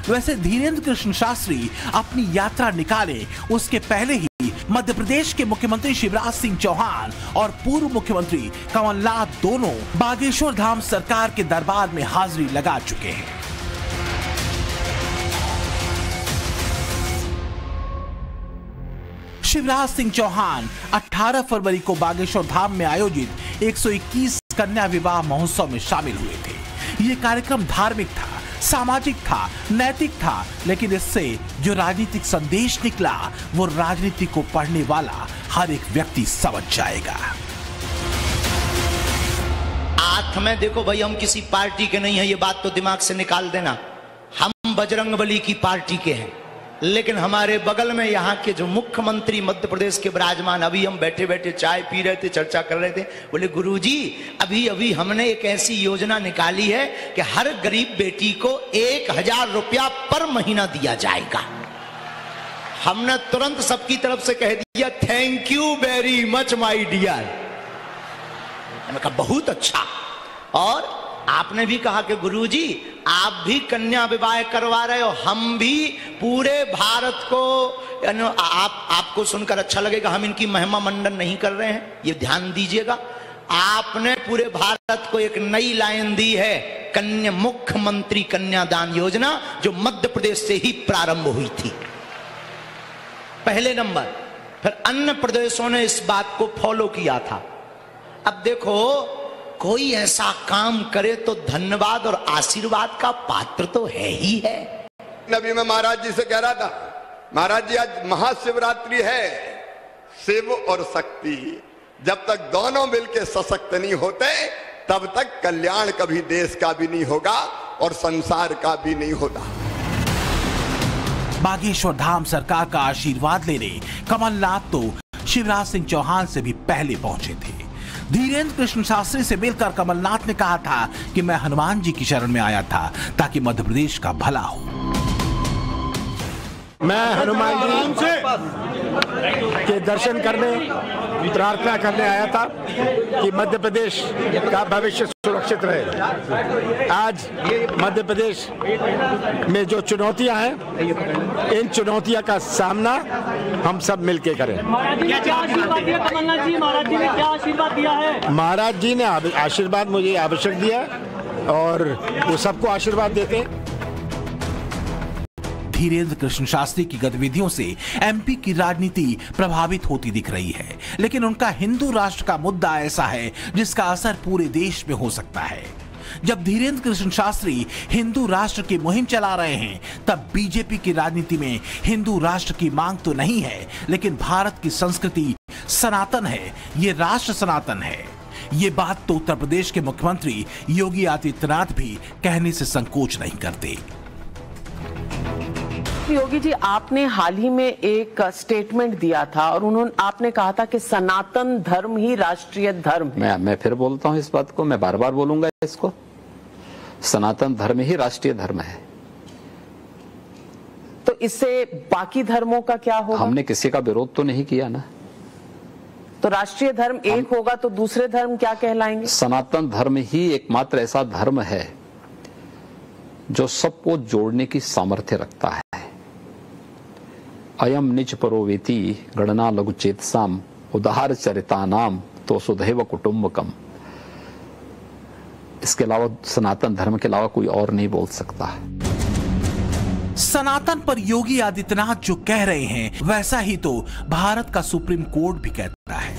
वैसे धीरेन्द्र कृष्ण शास्त्री अपनी यात्रा निकाले उसके पहले ही मध्य प्रदेश के मुख्यमंत्री शिवराज सिंह चौहान और पूर्व मुख्यमंत्री कमलनाथ दोनों बागेश्वर धाम सरकार के दरबार में हाजिरी लगा चुके हैं। शिवराज सिंह चौहान 18 फरवरी को बागेश्वर धाम में आयोजित 121 कन्या विवाह महोत्सव में शामिल हुए थे। ये कार्यक्रम धार्मिक था, सामाजिक था, नैतिक था, लेकिन इससे जो राजनीतिक संदेश निकला वो राजनीति को पढ़ने वाला हर एक व्यक्ति समझ जाएगा। आंख में देखो भाई, हम किसी पार्टी के नहीं है, ये बात तो दिमाग से निकाल देना। हम बजरंगबली की पार्टी के हैं, लेकिन हमारे बगल में यहाँ के जो मुख्यमंत्री मध्य प्रदेश के विराजमान, अभी हम बैठे बैठे चाय पी रहे थे, चर्चा कर रहे थे, बोले गुरुजी अभी अभी हमने एक ऐसी योजना निकाली है कि हर गरीब बेटी को 1000 रुपया पर महीना दिया जाएगा। हमने तुरंत सबकी तरफ से कह दिया thank you very much my dear. मैंने कहा बहुत अच्छा। और आपने भी कहा कि गुरुजी आप भी कन्या विवाह करवा रहे हो, हम भी पूरे भारत को, आपको सुनकर अच्छा लगेगा, हम इनकी महिमा मंडन नहीं कर रहे हैं, ये ध्यान दीजिएगा। आपने पूरे भारत को एक नई लाइन दी है, कन्या मुख्यमंत्री कन्यादान योजना, जो मध्य प्रदेश से ही प्रारंभ हुई थी पहले नंबर। फिर अन्य प्रदेशों ने इस बात को फॉलो किया था। अब देखो, कोई ऐसा काम करे तो धन्यवाद और आशीर्वाद का पात्र तो है ही है। नबी मैं महाराज जी से कह रहा था, महाराज जी आज महाशिवरात्रि है, शिव और शक्ति, जब तक दोनों मिलकर सशक्त नहीं होते तब तक कल्याण कभी देश का भी नहीं होगा और संसार का भी नहीं होता। बागेश्वर धाम सरकार का आशीर्वाद लेने कमलनाथ तो शिवराज सिंह चौहान से भी पहले पहुंचे थे। धीरेन्द्र कृष्ण शास्त्री से मिलकर कमलनाथ ने कहा था कि मैं हनुमान जी की शरण में आया था ताकि मध्य प्रदेश का भला हो। मैं हनुमान जी के दर्शन करने, प्रार्थना करने आया था कि मध्य प्रदेश का भविष्य सुरक्षित रहे। आज मध्य प्रदेश में जो चुनौतियां हैं, इन चुनौतियों का सामना हम सब मिलके करें। महाराज जी ने क्या आशीर्वाद दिया? कमलनाथ जी, महाराज जी ने क्या आशीर्वाद दिया है? महाराज जी ने आशीर्वाद मुझे आवश्यक दिया और वो सबको आशीर्वाद देते। धीरेन्द्र कृष्ण शास्त्री की गतिविधियों से एमपी की राजनीति प्रभावित होती दिख रही है, लेकिन उनका हिंदू राष्ट्र का मुद्दा ऐसा है जिसका असर पूरे देश में हो सकता है। जब धीरेन्द्र कृष्ण शास्त्री हिंदू राष्ट्र की मुहिम चला रहे हैं, तब बीजेपी की राजनीति में हिंदू राष्ट्र की मांग तो नहीं है, लेकिन भारत की संस्कृति सनातन है, ये राष्ट्र सनातन है। ये बात तो उत्तर प्रदेश के मुख्यमंत्री योगी आदित्यनाथ भी कहने से संकोच नहीं करते। योगी जी, आपने हाल ही में एक स्टेटमेंट दिया था और आपने कहा था कि सनातन धर्म ही राष्ट्रीय धर्म है। मैं फिर बोलता हूं इस बात को, मैं बार बार बोलूंगा इसको, सनातन धर्म ही राष्ट्रीय धर्म है। तो इससे बाकी धर्मों का क्या होगा? हमने किसी का विरोध तो नहीं किया ना। तो राष्ट्रीय धर्म एक होगा तो दूसरे धर्म क्या कहलाएंगे? सनातन धर्म ही एकमात्र ऐसा धर्म है जो सबको जोड़ने की सामर्थ्य रखता है। अयम निज परोवेति गणना लघु चेतसाम उदार चरितानाम तो सुधैव कुटुंबकम। इसके अलावा सनातन धर्म के अलावा कोई और नहीं बोल सकता। सनातन पर योगी आदित्यनाथ जो कह रहे हैं वैसा ही तो भारत का सुप्रीम कोर्ट भी कहता है।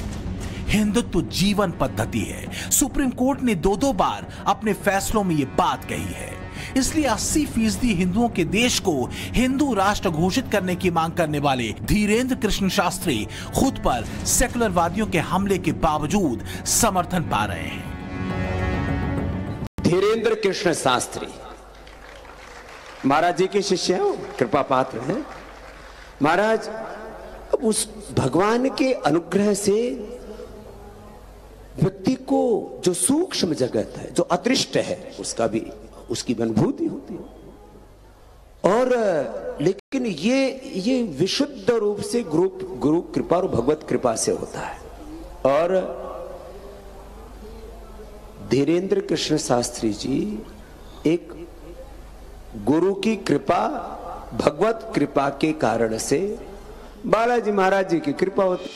हिंदुत्व जीवन पद्धति है। सुप्रीम कोर्ट ने 2-2 बार अपने फैसलों में ये बात कही है। इसलिए 80% हिंदुओं के देश को हिंदू राष्ट्र घोषित करने की मांग करने वाले धीरेन्द्र कृष्ण शास्त्री खुद पर सेकुलरवादियों के हमले के बावजूद समर्थन पा रहे हैं। धीरेन्द्र कृष्ण शास्त्री महाराज जी के शिष्य हैं, कृपा पात्र हैं। महाराज अब उस भगवान के अनुग्रह से व्यक्ति को जो सूक्ष्म जगत है, जो अदृष्ट है, उसका भी उसकी अनुभूति होती है। और लेकिन ये विशुद्ध रूप से गुरु कृपा और भगवत कृपा से होता है। और धीरेन्द्र कृष्ण शास्त्री जी एक गुरु की कृपा, भगवत कृपा के कारण से बालाजी महाराज जी की कृपा होती।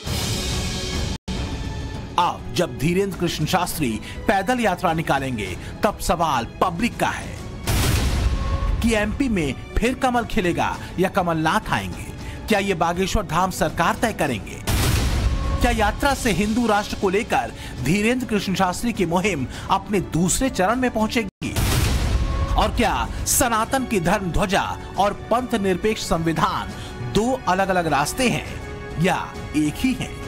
अब जब धीरेन्द्र कृष्ण शास्त्री पैदल यात्रा निकालेंगे तब सवाल पब्लिक का है कि एमपी में फिर कमल खिलेगा या कमलनाथ आएंगे? क्या ये बागेश्वर धाम सरकार तय करेंगे? क्या यात्रा से हिंदू राष्ट्र को लेकर धीरेन्द्र कृष्ण शास्त्री की मुहिम अपने दूसरे चरण में पहुंचेगी? और क्या सनातन की धर्म ध्वजा और पंथ निरपेक्ष संविधान 2 अलग-अलग रास्ते हैं या एक ही हैं?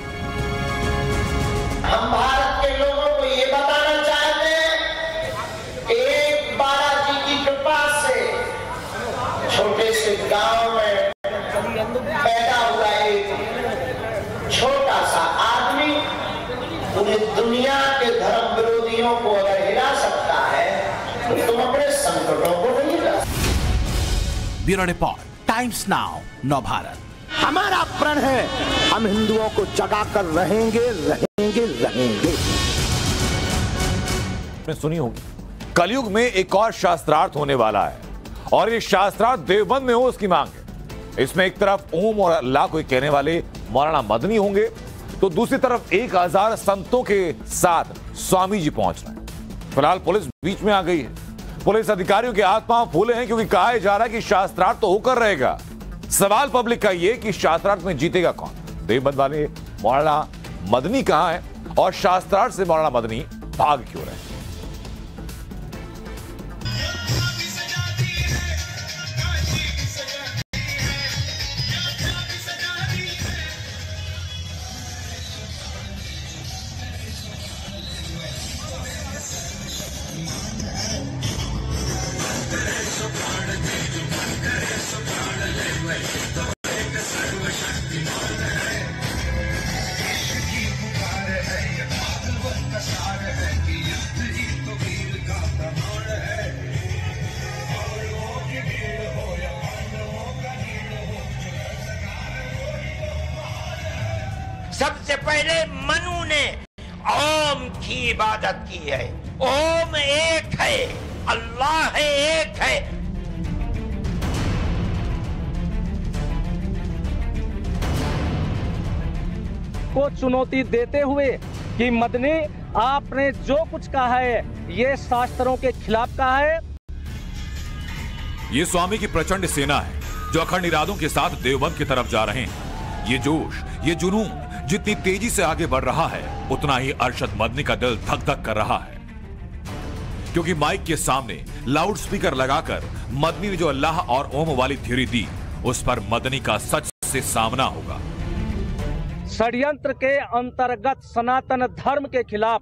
हम भारत के लोगों को ये बताना चाहते हैं, एक बालाजी की कृपा से छोटे से गांव में पैदा हुआ एक छोटा सा आदमी पूरी दुनिया के धर्म विरोधियों को अगर हिला सकता है तो तुम अपने संकटों को नहीं हिला सकते। Bureau report, times now, Navbharat. हमारा प्रण है, हम हिंदुओं को जगाकर रहेंगे। सुनी होगी, कलयुग में एक और शास्त्रार्थ होने वाला है और ये शास्त्रार्थ देवबंद में हो उसकी मांग है। इसमें एक तरफ ओम और अल्लाह को कहने वाले मौलाना मदनी होंगे तो दूसरी तरफ 1000 संतों के साथ स्वामी जी पहुंच रहे हैं। फिलहाल पुलिस बीच में आ गई है। पुलिस अधिकारियों के हाथ पांव फूले हैं क्योंकि कहा जा रहा है कि शास्त्रार्थ तो होकर रहेगा। सवाल पब्लिक का यह कि शास्त्रार्थ में जीतेगा कौन? देवबंद वाले मौलाना मदनी कहां है और शास्त्रार्थ से मौलाना मदनी भाग क्यों रहे? सबसे पहले मनु ने ओम की इबादत की है। ओम एक है, अल्लाह एक है। को चुनौती देते हुए कि मदनी आपने जो कुछ कहा है ये शास्त्रों के खिलाफ कहा है। ये स्वामी की प्रचंड सेना है जो अखंड इरादों के साथ देवबंद की तरफ जा रहे हैं। ये जोश, ये जुनून जितनी तेजी से आगे बढ़ रहा है, उतना ही अरशद मदनी का दिल धक धक कर रहा है, क्योंकि माइक के सामने लाउड स्पीकर लगाकर मदनी ने जो अल्लाह और ओम वाली थ्योरी दी, उस पर मदनी का सच से सामना होगा। षड्यंत्र के अंतर्गत सनातन धर्म के खिलाफ,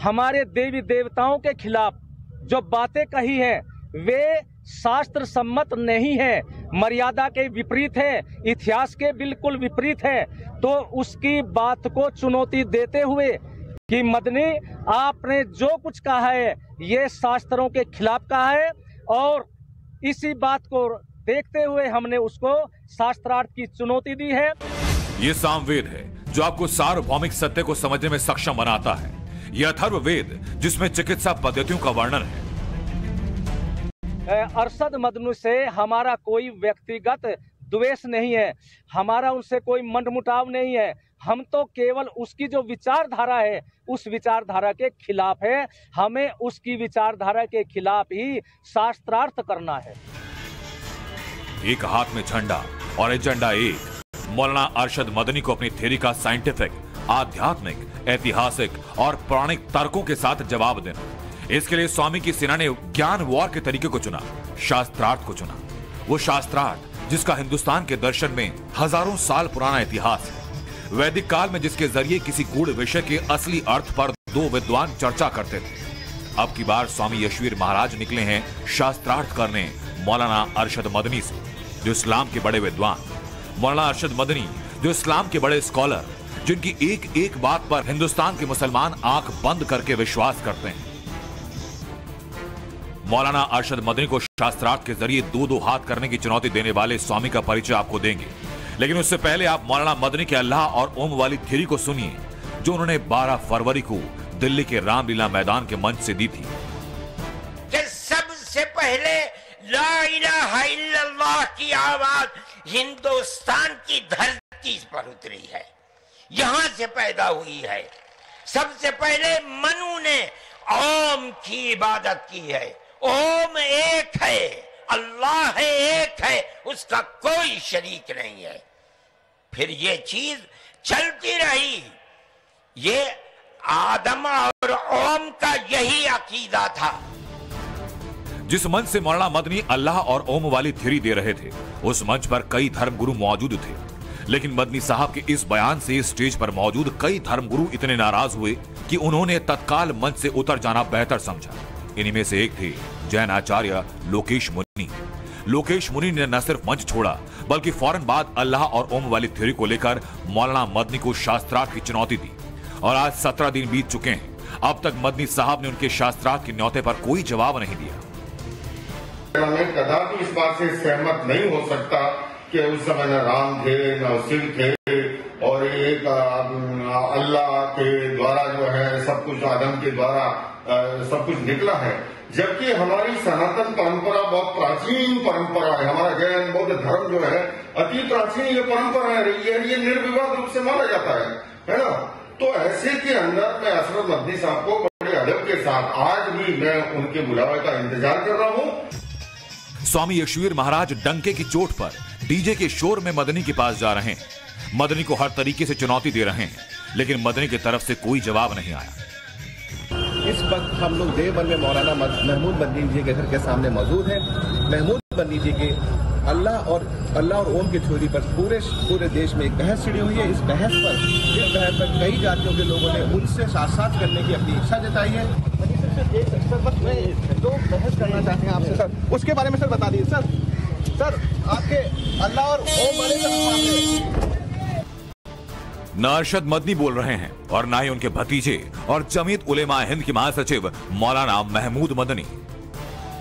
हमारे देवी देवताओं के खिलाफ जो बातें कही हैं वे शास्त्र सम्मत नहीं है, मर्यादा के विपरीत है, इतिहास के बिल्कुल विपरीत है। तो उसकी बात को चुनौती देते हुए कि मदनी आपने जो कुछ कहा है ये शास्त्रों के खिलाफ कहा है, और इसी बात को देखते हुए हमने उसको शास्त्रार्थ की चुनौती दी है। ये सामवेद है जो आपको सार्वभौमिक सत्य को समझने में सक्षम बनाता है। यह अथर्ववेद जिसमें चिकित्सा पद्धतियों का वर्णन है। अरशद मदनी से हमारा कोई व्यक्तिगत द्वेष नहीं है, हमारा उनसे कोई मनमुटाव नहीं है। हम तो केवल उसकी जो विचारधारा है उस विचारधारा के खिलाफ है। हमें उसकी विचारधारा के खिलाफ ही शास्त्रार्थ करना है। एक हाथ में झंडा और एजेंडा एक। मौलाना अरशद मदनी को अपनी थ्योरी का साइंटिफिक, आध्यात्मिक, ऐतिहासिक और पौराणिक तर्कों के साथ जवाब देना। इसके लिए स्वामी की सेना ने ज्ञान वॉर के तरीके को चुना, शास्त्रार्थ को चुना। वो शास्त्रार्थ जिसका हिंदुस्तान के दर्शन में हजारों साल पुराना इतिहास है। वैदिक काल में जिसके जरिए किसी गूढ़ विषय के असली अर्थ पर दो विद्वान चर्चा करते थे। अब की बार स्वामी यशवीर महाराज निकले हैं शास्त्रार्थ करने मौलाना अरशद मदनी से, जो इस्लाम के बड़े विद्वान। मौलाना अरशद मदनी जो इस्लाम के बड़े स्कॉलर, जिनकी एक एक बात पर हिंदुस्तान के मुसलमान आंख बंद करके विश्वास करते हैं। मौलाना अरशद मदनी को शास्त्रार्थ के जरिए दो दो हाथ करने की चुनौती देने वाले स्वामी का परिचय आपको देंगे, लेकिन उससे पहले आप मौलाना मदनी के अल्लाह और ओम वाली थ्योरी को सुनिए, जो उन्होंने 12 फरवरी को दिल्ली के रामलीला मैदान के मंच से दी थी। कि सबसे पहले ला इलाहा इल्लल्लाह की आवाज हिंदुस्तान की धरती पर उतरी है, यहां से पैदा हुई है। सबसे पहले मनु ने ओम की इबादत की है। ओम एक है, अल्लाह एक है, उसका कोई शरीक नहीं है। फिर ये चीज चलती रही। ये आदम और ओम का यही अकीदा था। जिस मंच से मौलाना मदनी अल्लाह और ओम वाली थ्योरी दे रहे थे, उस मंच पर कई धर्मगुरु मौजूद थे, लेकिन मदनी साहब के इस बयान से स्टेज पर मौजूद कई धर्मगुरु इतने नाराज हुए कि उन्होंने तत्काल मंच से उतर जाना बेहतर समझा। इन्हीं में से एक थे जैन आचार्य लोकेश मुनि। लोकेश मुनि ने न सिर्फ मंच छोड़ा, बल्कि फौरन बाद अल्लाह और ओम वाली थ्योरी को लेकर मौलाना मदनी को शास्त्रार्थ की चुनौती दी। और आज 17 दिन बीत चुके हैं, अब तक मदनी साहब ने उनके शास्त्रार्थ की न्योते पर कोई जवाब नहीं दिया। मैं कदापि इस बात से सहमत नहीं हो सकता कि उस समय न राम थे न शिव थे, और एक अल्लाह के द्वारा जो है सब कुछ, आदम के द्वारा सब कुछ निकला है। जबकि हमारी सनातन परंपरा बहुत प्राचीन परंपरा है। हमारा जैन बौद्ध धर्म जो है अति प्राचीन ये परंपरा रही है, ये निर्विवाद रूप से माना जाता है ना। तो ऐसे के अंदर मैं अरशद मदनी साहब को बड़े अदब के साथ आज भी मैं उनके बुलावे का इंतजार कर रहा हूँ। स्वामी यशवीर महाराज डंके की चोट पर डीजे के शोर में मदनी के पास जा रहे हैं, मदनी को हर तरीके से चुनौती दे रहे हैं, लेकिन मदनी की तरफ से कोई जवाब नहीं आया। इस वक्त हम लोग देवबंद में मौलाना महमूद मदनी जी के घर के सामने मौजूद हैं। महमूद मदनी जी के अल्लाह और ओम की थ्योरी पर पूरे देश में एक बहस छिड़ी हुई है। इस बहस पर कई जातियों के लोगों ने उनसे साथ करने की अपनी इच्छा जताई है। मैं तो बहस करना चाहते हैं आपसे सर, उसके बारे में सर बता दीजिए सर आपके अल्लाह और ओम वाले न अरशद मदनी बोल रहे हैं और ना ही उनके भतीजे और जमीयत उलेमा हिंद के महासचिव मौलाना महमूद मदनी।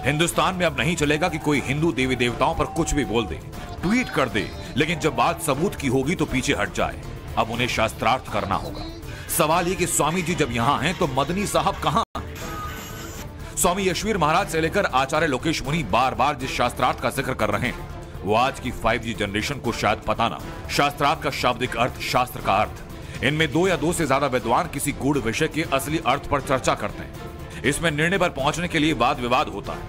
हिंदुस्तान में अब नहीं चलेगा कि कोई हिंदू देवी देवताओं पर कुछ भी बोल दे, ट्वीट कर दे, लेकिन जब बात सबूत की होगी तो पीछे हट जाए। अब उन्हें शास्त्रार्थ करना होगा। सवाल ये कि स्वामी जी जब यहां हैं तो मदनी साहब कहां? स्वामी यशवीर महाराज से लेकर आचार्य लोकेश मुनि बार बार जिस शास्त्रार्थ का जिक्र कर रहे हैं, वो आज की 5G जनरेशन को शायद पता ना। शास्त्रार्थ का शाब्दिक अर्थ, शास्त्र का अर्थ। इनमें 2 या 2 से ज्यादा विद्वान किसी गूढ़ विषय के असली अर्थ पर चर्चा करते हैं। इसमें निर्णय पर पहुंचने के लिए वाद विवाद होता है।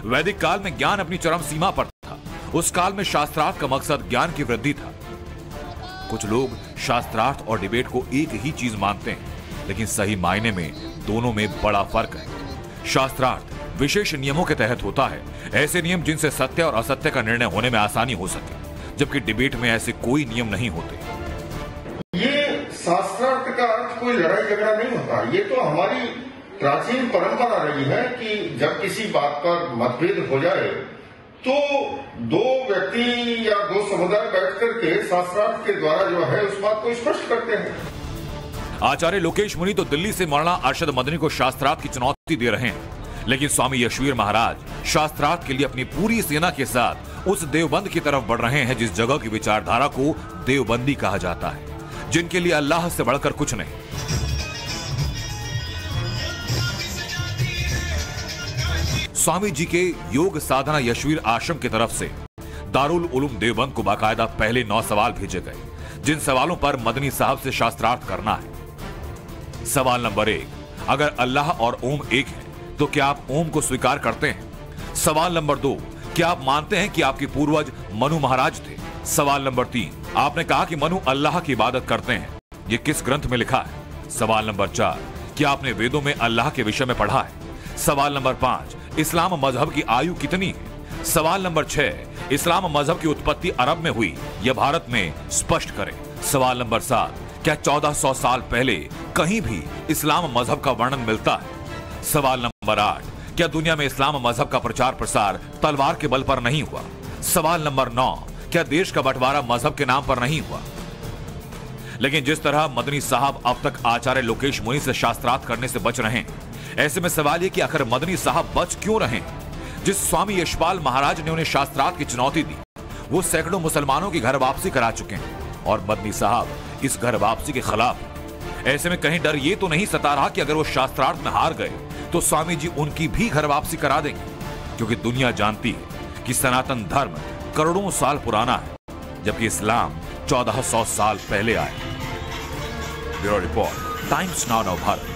वैदिक काल में ज्ञान अपनी चरम सीमा पर था उस काल में शास्त्रार्थ का मकसद ज्ञान की वृद्धि था। कुछ लोग शास्त्रार्थ और डिबेट को एक ही चीज मानते हैं, लेकिन सही मायने में दोनों में बड़ा फर्क है। शास्त्रार्थ विशेष नियमों के तहत होता है, ऐसे नियम जिनसे सत्य और असत्य का निर्णय होने में आसानी हो सके, जबकि डिबेट में ऐसे कोई नियम नहीं होते। ये शास्त्रार्थ का अर्थ कोई लड़ाई झगड़ा नहीं होता। ये तो हमारी प्राचीन परंपरा रही है कि जब किसी बात पर मतभेद हो जाए तो दो व्यक्ति या दो समुदाय बैठ करके शास्त्रार्थ के द्वारा जो है उस बात को स्पष्ट करते हैं। आचार्य लोकेश मुनि तो दिल्ली से मौलाना अरशद मदनी को शास्त्रार्थ की चुनौती दे रहे हैं, लेकिन स्वामी यशवीर महाराज शास्त्रार्थ के लिए अपनी पूरी सेना के साथ उस देवबंद की तरफ बढ़ रहे हैं जिस जगह की विचारधारा को देवबंदी कहा जाता है, जिनके लिए अल्लाह से बढ़कर कुछ नहीं। स्वामी जी के योग साधना यशवीर आश्रम की तरफ से दारुल उलूम देवबंद को बाकायदा पहले 9 सवाल भेजे गए, जिन सवालों पर मदनी साहब से शास्त्रार्थ करना है। सवाल नंबर 1, अगर अल्लाह और ओम एक है तो क्या आप ओम को स्वीकार करते हैं? सवाल नंबर 2, क्या आप मानते हैं कि आपके पूर्वज मनु महाराज थे? सवाल नंबर 3, आपने कहा कि मनु अल्लाह की इबादत करते हैं, ये किस ग्रंथ में लिखा है? सवाल नंबर 4, क्या आपने वेदों में अल्लाह के विषय में पढ़ा है? सवाल नंबर 5, इस्लाम मजहब की आयु कितनी है? सवाल नंबर 6, इस्लाम मजहब की उत्पत्ति अरब में हुई या भारत में, स्पष्ट करें। सवाल नंबर 7, क्या 1400 साल पहले कहीं भी इस्लाम मजहब का वर्णन मिलता है? सवाल नंबर 8, क्या दुनिया में इस्लाम मजहब का प्रचार प्रसार तलवार के बल पर नहीं हुआ? सवाल नंबर 9, क्या देश का बंटवारा मजहब के नाम पर नहीं हुआ? लेकिन जिस तरह मदनी साहब अब तक आचार्य लोकेश मुनि से शास्त्रार्थ करने से बच रहे हैं, ऐसे में सवाल यह कि आखिर मदनी साहब बच क्यों रहे? जिस स्वामी यशपाल महाराज ने उन्हें शास्त्रार्थ की चुनौती दी, वो सैकड़ों मुसलमानों की घर वापसी करा चुके हैं और मदनी साहब इस घर वापसी के खिलाफ हैं। ऐसे में कहीं डर ये तो नहीं सता रहा कि अगर वो शास्त्रार्थ में हार गए तो स्वामी जी उनकी भी घर वापसी करा देंगे, क्योंकि दुनिया जानती है कि सनातन धर्म करोड़ों साल पुराना है, जबकि इस्लाम 1400 साल पहले आया। Bureau report, times now Bharat.